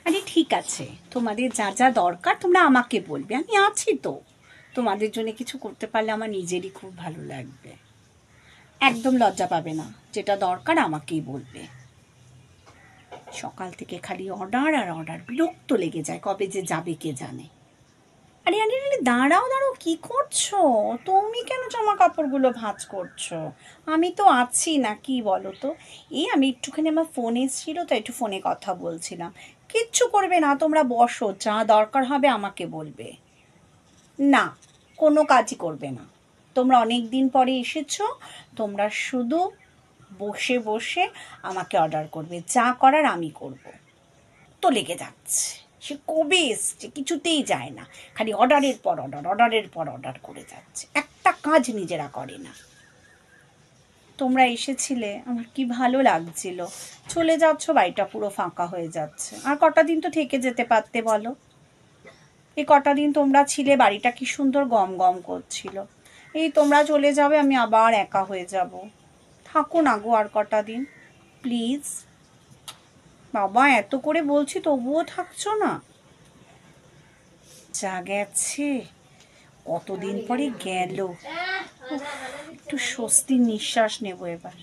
আরে ঠিক আছে, তোমাদের যা যা দরকার তোমরা আমাকে বলবে, আমি আছি তো। তোমাদের জন্য কিছু করতে পারলে আমার নিজেরই খুব ভালো লাগবে। একদম লজ্জা পাবে না, যেটা দরকার আমাকেই বলবে। সকাল থেকে খালি অর্ডার আর অর্ডার, বিরক্ত লেগে যায়, কবে যে যাবে কে জানে। আরে আরে আরে দাঁড়াও দাঁড়াও, কি করছো? তুমি কেন জামা কাপড়গুলো ভাঁজ করছো? আমি তো আছি না, কি বলো তো। এই আমি একটুখানি, আমার ফোন এসেছিল তো, একটু ফোনে কথা বলছিলাম। কিচ্ছু করবে না, তোমরা বসো, যা দরকার হবে আমাকে বলবে। না, কোনো কাজই করবে না। তোমরা অনেক দিন পরে এসেছো, তোমরা শুধু বসে বসে আমাকে অর্ডার করবে, যা করার আমি করব। তো লেগে যাচ্ছে, সে কবে এসছে, কিছুতেই যায় না, খালি অর্ডারের পর অর্ডার, অর্ডারের পর অর্ডার করে যাচ্ছে, একটা কাজ নিজেরা করে না। তোমরা এসেছিলে, আমার কি ভালো লাগছিল। চলে যাচ্ছ, বাড়িটা পুরো ফাঁকা হয়ে যাচ্ছে। আর কটা দিন তো থেকে যেতে পারতে বলো। এই কটা দিন তোমরা ছিলে, বাড়িটা কি সুন্দর গম গম করছিল। এই তোমরা চলে যাবে, আমি আবার একা হয়ে যাব। থাকো না গো আর কটা দিন প্লিজ। বাবা, এত করে বলছি তবুও থাকছো না। যা গেছে, কতদিন পরে গেল, একটু স্বস্তির নিঃশ্বাস নেবো এবার।